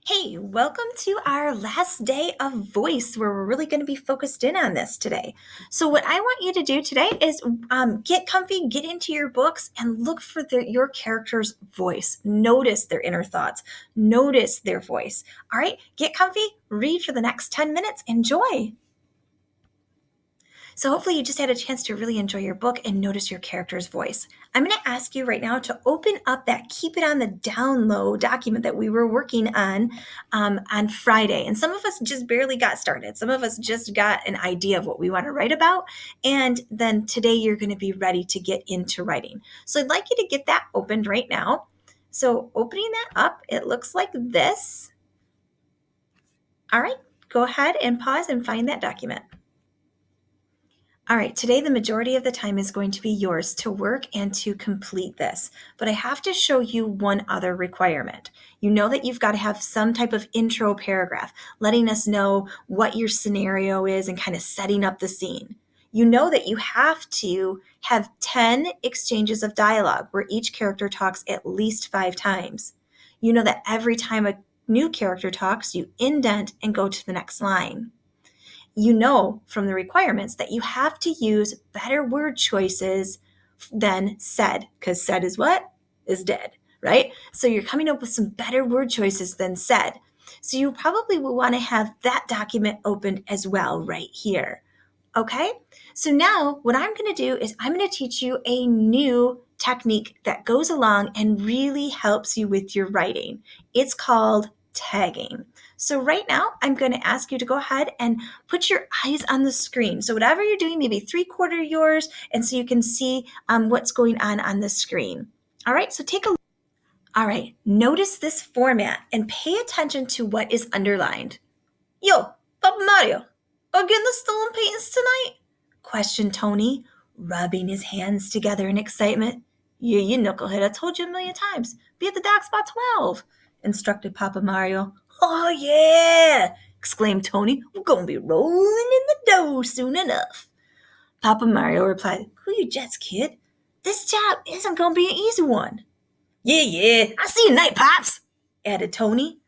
Hey, welcome to our last day of voice where we're really going to be focused in on this today. So, what I want you to do today is get comfy, get into your books, and look for your character's voice. Notice their inner thoughts, notice their voice. All right, get comfy, read for the next 10 minutes, enjoy. So hopefully you just had a chance to really enjoy your book and notice your character's voice. I'm going to ask you right now to open up that Keep It on the Down Low document that we were working on Friday. And some of us just barely got started. Some of us just got an idea of what we want to write about. And then today you're going to be ready to get into writing. So I'd like you to get that opened right now. So opening that up, it looks like this. All right, go ahead and pause and find that document. All right, today the majority of the time is going to be yours to work and to complete this, but I have to show you one other requirement. You know that you've got to have some type of intro paragraph, letting us know what your scenario is and kind of setting up the scene. You know that you have to have 10 exchanges of dialogue where each character talks at least 5 times. You know that every time a new character talks, you indent and go to the next line. You know from the requirements that you have to use better word choices than said, because said is what? Is dead, right? So you're coming up with some better word choices than said. So you probably will want to have that document opened as well right here. Okay? So now what I'm going to do is I'm going to teach you a new technique that goes along and really helps you with your writing. It's called tagging. So right now, I'm going to ask you to go ahead and put your eyes on the screen. So whatever you're doing, maybe 3/4 yours, and so you can see what's going on the screen. All right, so take a look. All right, notice this format and pay attention to what is underlined. Yo, Papa Mario, again the stolen paintings tonight? Questioned Tony, rubbing his hands together in excitement. Yeah, you knucklehead, I told you a million times. Be at the docks by 12, instructed Papa Mario. Oh, yeah, exclaimed Tony. We're going to be rolling in the dough soon enough. Papa Mario replied, Who you jets, kid? This job isn't going to be an easy one. Yeah, I see you night, Pops, added Tony.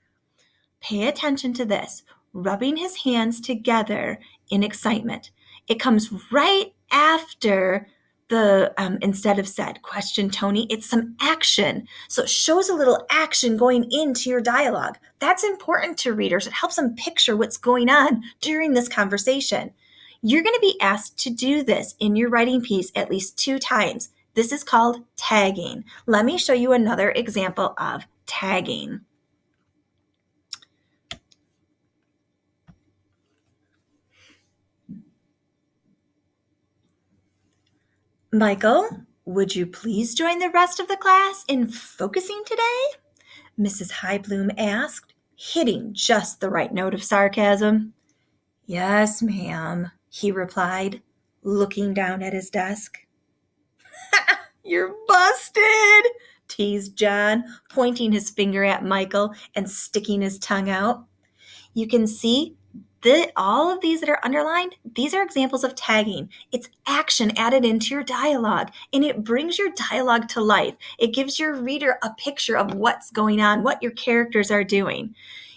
Pay attention to this, rubbing his hands together in excitement. It comes right after the instead of said, question Tony. It's some action. So it shows a little action going into your dialogue. That's important to readers. It helps them picture what's going on during this conversation. You're going to be asked to do this in your writing piece at least 2 times. This is called tagging. Let me show you another example of tagging. Michael, would you please join the rest of the class in focusing today? Mrs. Highbloom asked, hitting just the right note of sarcasm. Yes, ma'am, he replied, looking down at his desk. You're busted, teased John, pointing his finger at Michael and sticking his tongue out. You can see that all of these that are underlined, these are examples of tagging. It's action added into your dialogue, and it brings your dialogue to life. It gives your reader a picture of what's going on, what your characters are doing.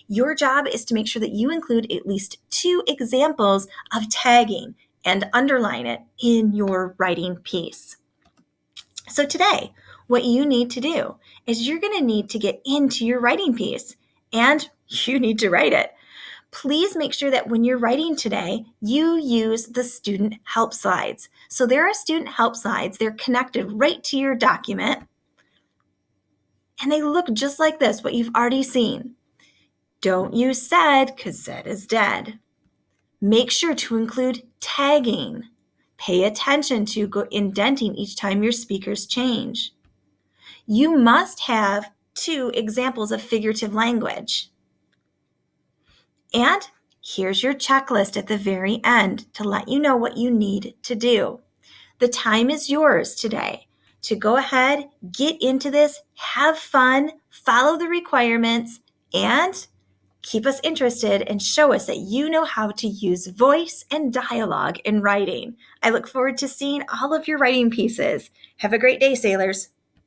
Your job is to make sure that you include at least 2 examples of tagging and underline it in your writing piece. So today, what you need to do is you're going to need to get into your writing piece, and you need to write it. Please make sure that when you're writing today, you use the student help slides. So there are student help slides. They're connected right to your document. And they look just like this, what you've already seen. Don't use said, because said is dead. Make sure to include tagging. Pay attention to indenting each time your speakers change. You must have 2 examples of figurative language. And here's your checklist at the very end to let you know what you need to do. The time is yours today to go ahead, get into this, have fun, follow the requirements, and keep us interested and show us that you know how to use voice and dialogue in writing. I look forward to seeing all of your writing pieces. Have a great day, sailors.